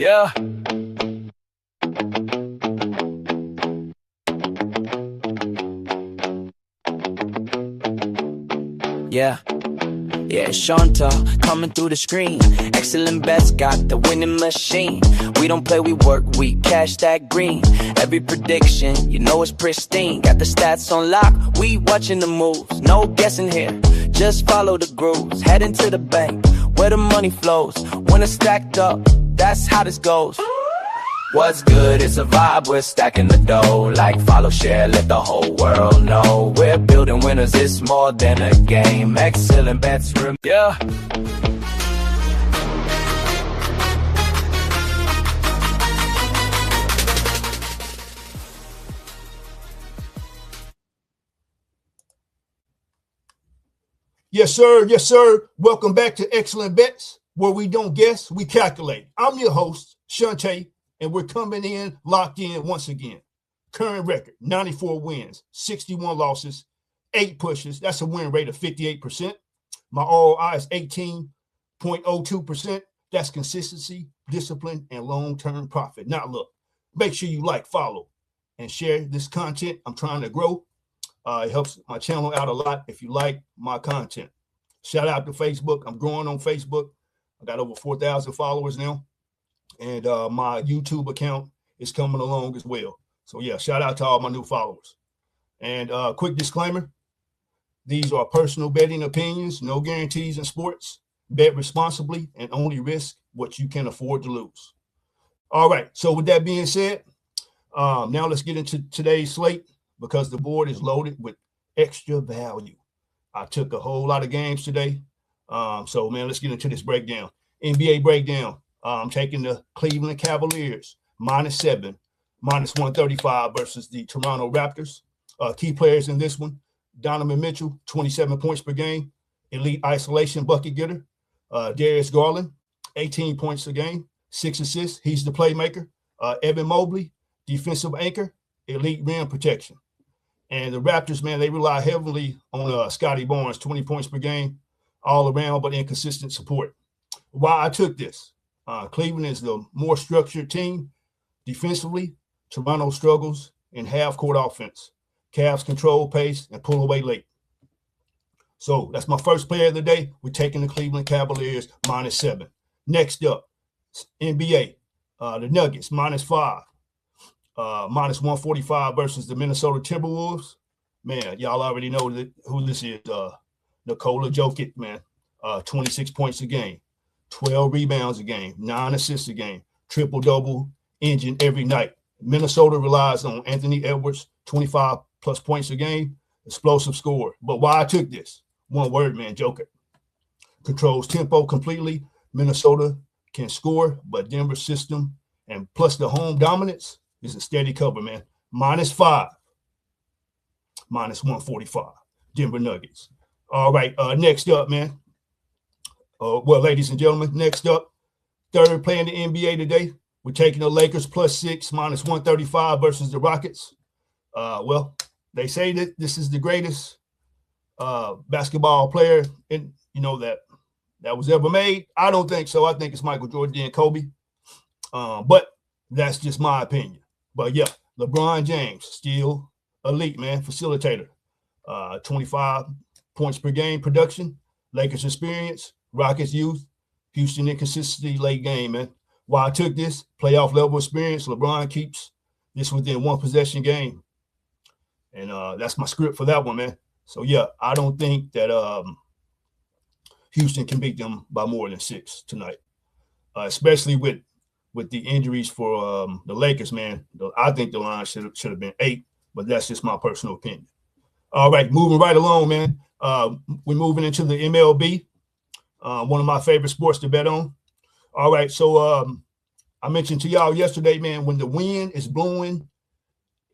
Yeah. Yeah. Yeah, Shunta coming through the screen. Excellent bets got the winning machine. We don't play, we work, we cash that green. Every prediction, you know it's pristine. Got the stats on lock, we watching the moves. No guessing here, just follow the grooves. Head into the bank, where the money flows. When it's stacked up, that's how this goes. What's good, it's a vibe, we're stacking the dough. Like, follow, share, let the whole world know. We're building winners, it's more than a game. Excellent bets, yeah. Yes, sir. Yes, sir. Welcome back to Excellent Bets, where we don't guess, we calculate. I'm your host, Shunta, and we're coming in locked in once again. Current record, 94 wins, 61 losses, 8 pushes. That's a win rate of 58%. My ROI is 18.02%. That's consistency, discipline, and long-term profit. Now, look, make sure you like, follow, and share this content. I'm trying to grow. It helps my channel out a lot if you like my content. Shout out to Facebook. I'm growing on Facebook. I got over 4,000 followers now. And my YouTube account is coming along as well. So, yeah, shout out to all my new followers. And quick disclaimer, these are personal betting opinions, no guarantees in sports. Bet responsibly and only risk what you can afford to lose. All right, so with that being said, now let's get into today's slate, because the board is loaded with extra value. I took a whole lot of games today. So, man, let's get into this breakdown. NBA breakdown. I'm taking the Cleveland Cavaliers, -7, -135 versus the Toronto Raptors. Key players in this one, Donovan Mitchell, 27 points per game, elite isolation bucket getter. Darius Garland, 18 points a game, 6 assists. He's the playmaker. Evan Mobley, defensive anchor, elite rim protection. And the Raptors, man, they rely heavily on Scotty Barnes, 20 points per game, all around, but inconsistent support. Why I took this, Cleveland is the more structured team. Defensively, Toronto struggles in half-court offense. Cavs control pace and pull away late. So that's my first player of the day. We're taking the Cleveland Cavaliers, -7. Next up, NBA, the Nuggets, -5. -145 versus the Minnesota Timberwolves. Man, y'all already know who this is. Nikola Jokic, man. 26 points a game, 12 rebounds a game, 9 assists a game, triple-double engine every night. Minnesota relies on Anthony Edwards, 25-plus points a game, explosive scorer. But why I took this? One word, man, Jokic. Controls tempo completely. Minnesota can score, but Denver's system and plus the home dominance is a steady cover, man. -5, -145. Denver Nuggets. All right, next up, man. Well, ladies and gentlemen, next up, third play in the NBA today. We're taking the Lakers +6, -135 versus the Rockets. Well, they say that this is the greatest basketball player that was ever made. I don't think so. I think it's Michael Jordan and Kobe. But that's just my opinion. But yeah, LeBron James, still elite, man, facilitator. 25 points per game production. Lakers experience, Rockets youth, Houston inconsistency late game, man. Why I took this, playoff level experience, LeBron keeps this within one possession game. And that's my script for that one, man. So yeah, I don't think that Houston can beat them by more than 6 tonight, especially with the injuries for the Lakers, man. I think the line should have been 8, but that's just my personal opinion. All right, moving right along, man. We're moving into the MLB, one of my favorite sports to bet on. All right, so I mentioned to y'all yesterday, man, when the wind is blowing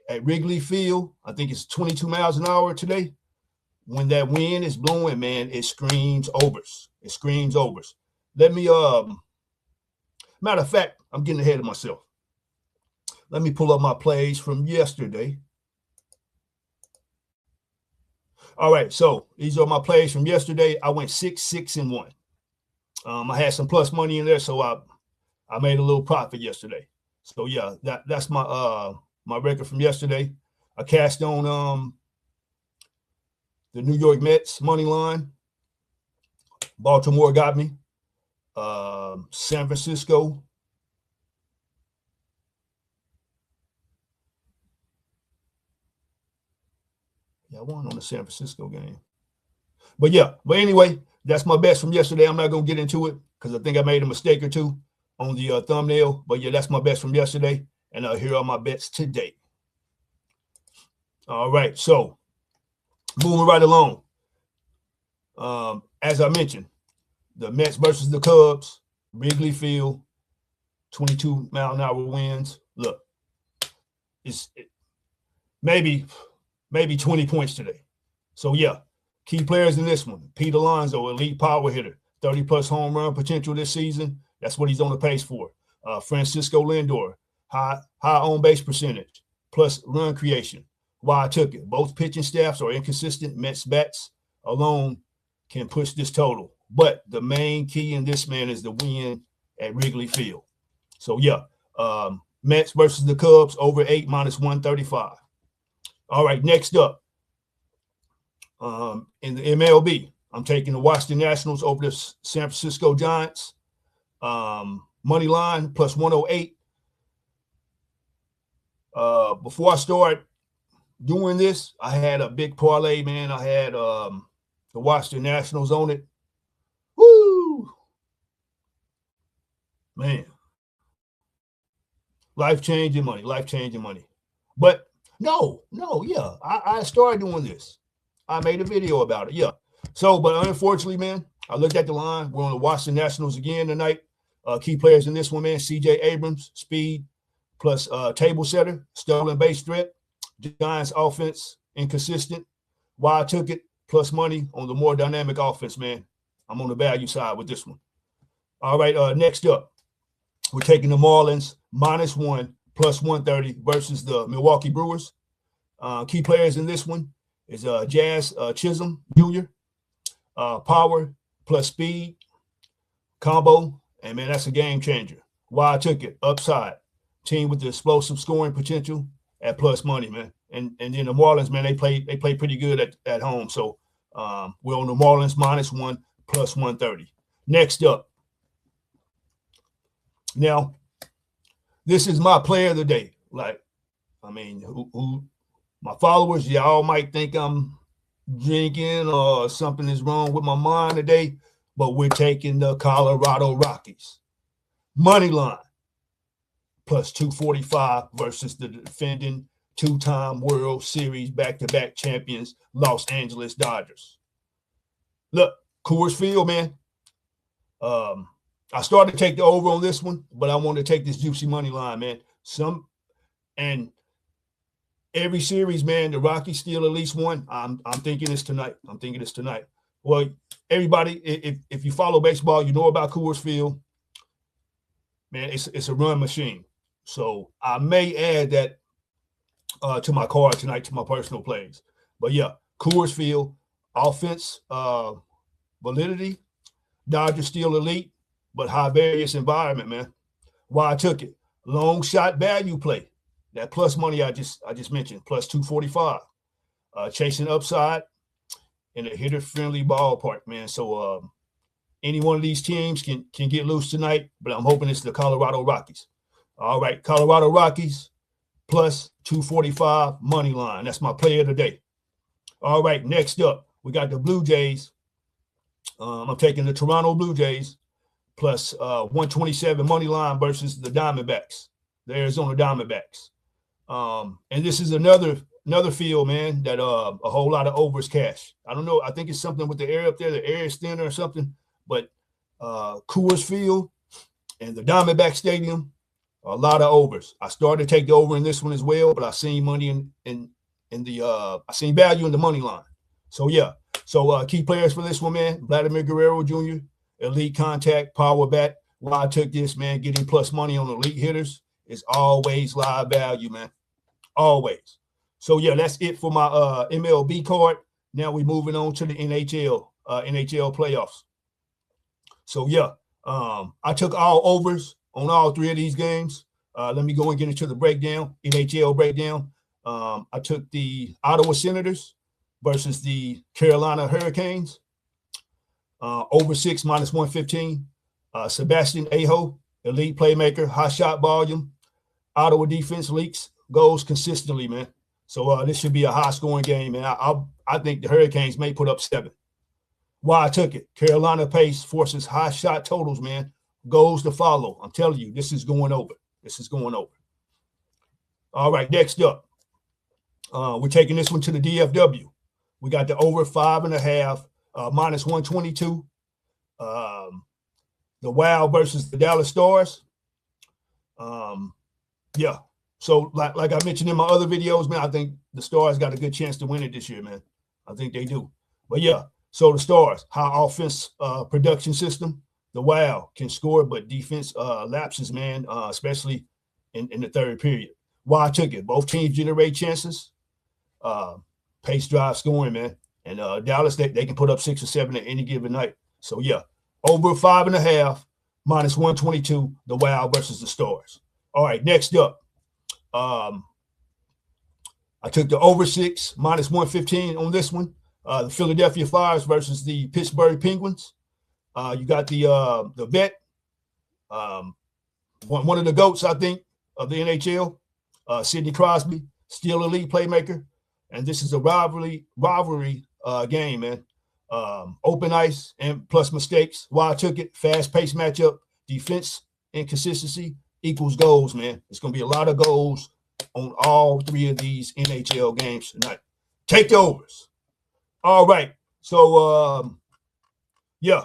at Wrigley Field, I think it's 22 miles an hour today. When that wind is blowing, man, it screams overs. It screams overs. Let me matter of fact, I'm getting ahead of myself. Let me pull up my plays from yesterday. All right, so these are my plays from yesterday. I went 6, 6, and 1. I had some plus money in there, so I made a little profit yesterday. So yeah, that's my my record from yesterday. I cashed on the New York Mets money line. Baltimore got me. San Francisco. Yeah, I won on the San Francisco game. But yeah, but anyway, that's my bets from yesterday. I'm not going to get into it because I think I made a mistake or two on the thumbnail. But yeah, that's my bets from yesterday. And here are my bets today. All right, so moving right along. As I mentioned, the Mets versus the Cubs, Wrigley Field, 22-mile-an-hour winds. Look, maybe 20 points today. So yeah, key players in this one: Pete Alonso, elite power hitter, 30-plus home run potential this season. That's what he's on the pace for. Francisco Lindor, high on base percentage, plus run creation. Why I took it. Both pitching staffs are inconsistent. Mets bats alone can push this total. But the main key in this, man, is the win at Wrigley Field. So, yeah, Mets versus the Cubs, over 8 minus 135. All right, next up, in the MLB, I'm taking the Washington Nationals over the San Francisco Giants. Money line plus 108. Before I start doing this, I had a big parlay, man. I had the Washington Nationals on it. Woo! Man. Life-changing money. But no, yeah. I started doing this. I made a video about it, yeah. So, but unfortunately, man, I looked at the line. We're on the Washington Nationals again tonight. Key players in this one, man: C.J. Abrams, speed, plus table setter, stolen base threat. Giants offense, inconsistent. Why I took it, plus money on the more dynamic offense, man. I'm on the value side with this one. All right, next up, we're taking the Marlins -1 plus 130 versus the Milwaukee Brewers. Key players in this one is Jazz Chisholm Jr., power plus speed combo, and man, that's a game changer. Why I took it, upside, team with the explosive scoring potential at plus money, man. And then the Marlins, man, they play pretty good at home. So we're on the Marlins -1 plus 130. Next up. Now, this is my player of the day. Like, I mean, who my followers, y'all might think I'm drinking or something is wrong with my mind today, but we're taking the Colorado Rockies. Money line plus 245 versus the defending two-time World Series back-to-back champions, Los Angeles Dodgers. Look, Coors Field, man. I started to take the over on this one, but I wanted to take this juicy money line, man. And every series, man, the Rockies steal at least one. I'm thinking it's tonight. Well, everybody, if you follow baseball, you know about Coors Field. Man, it's a run machine. So I may add that to my card tonight, to my personal plays. But yeah, Coors Field, offense, validity, Dodgers still elite, but high variance environment, man. Why I took it. Long shot value play. That plus money I just mentioned, plus 245. Chasing upside in a hitter-friendly ballpark, man. So any one of these teams can get loose tonight, but I'm hoping it's the Colorado Rockies. All right, Colorado Rockies plus 245 money line. That's my player of the day. All right, next up, we got the Blue Jays. I'm taking the Toronto Blue Jays plus 127 money line versus the Diamondbacks, the Arizona Diamondbacks. And this is another field, man, that a whole lot of overs cash. I don't know. I think it's something with the air up there. The air is thinner or something. But Coors Field and the Diamondback Stadium, a lot of overs. I started to take the over in this one as well, but I seen money in the I seen value in the money line. So yeah. So key players for this one, man: Vladimir Guerrero Jr., elite contact, power bat. Why I took this, man, getting plus money on elite hitters is always live value, man. Always. So yeah, that's it for my MLB card. Now we're moving on to the NHL playoffs. So yeah, I took all overs on all three of these games. Let me go and get into the breakdown, NHL breakdown. I took the Ottawa Senators versus the Carolina Hurricanes. Over 6 minus 115. Sebastian Aho, elite playmaker, high shot volume. Ottawa defense leaks goals consistently, man. So this should be a high-scoring game, man. I think the Hurricanes may put up 7. Why I took it. Carolina pace forces high shot totals, man. Goals to follow. I'm telling you, this is going over. This is going over. All right, next up. We're taking this one to the DFW. We got the over 5.5, minus 122. The Wild versus the Dallas Stars. Yeah. So like I mentioned in my other videos, man, I think the Stars got a good chance to win it this year, man. I think they do. But yeah, so the Stars, high offense production system. The Wild can score, but defense lapses, man, especially in the third period. Why I took it. Both teams generate chances. Pace drive scoring, man. And Dallas, they can put up 6 or 7 at any given night. So yeah, over 5.5, minus 122, the Wild versus the Stars. All right, next up. I took the over 6, minus 115 on this one. The Philadelphia Flyers versus the Pittsburgh Penguins. You got the vet, one of the GOATs, I think, of the NHL, Sidney Crosby, still elite playmaker. And this is a rivalry game, man. Open ice and plus mistakes. Why I took it, fast-paced matchup, defense inconsistency equals goals, man. It's going to be a lot of goals on all 3 of these NHL games tonight. Take the overs. All right. So, yeah,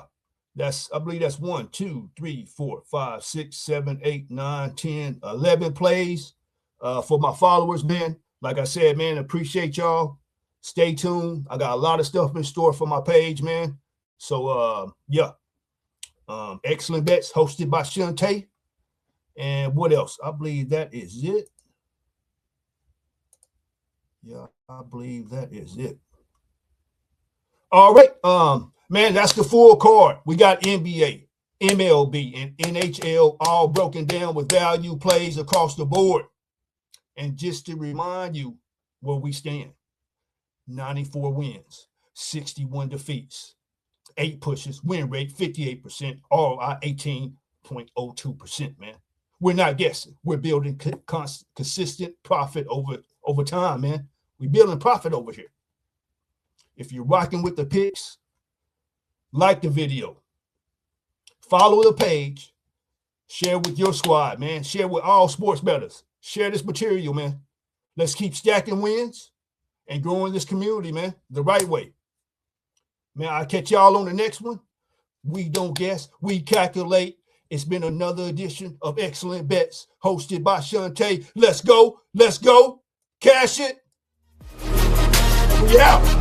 I believe that's 1, 2, 3, 4, 5, 6, 7, 8, 9, 10, 11 plays for my followers, man. Like I said, man, appreciate y'all. Stay tuned. I got a lot of stuff in store for my page, man. So, yeah. Excellent Bets, hosted by Shunta. And what else? I believe that is it. Yeah, I believe that is it. All right. Man, that's the full card. We got NBA, MLB, and NHL all broken down with value plays across the board. And just to remind you where we stand, 94 wins, 61 defeats, 8 pushes, win rate 58%, ROI 18.02%, man. We're not guessing. We're building consistent profit over time, man. We're building profit over here. If you're rocking with the picks, like the video, follow the page, share with your squad, man. Share with all sports bettors. Share this material, man. Let's keep stacking wins and growing this community, man, the right way. Man, I'll catch y'all on the next one. We don't guess, we calculate. It's been another edition of Excellent Bets, hosted by Shunta. Let's go. Let's go. Cash it. We out.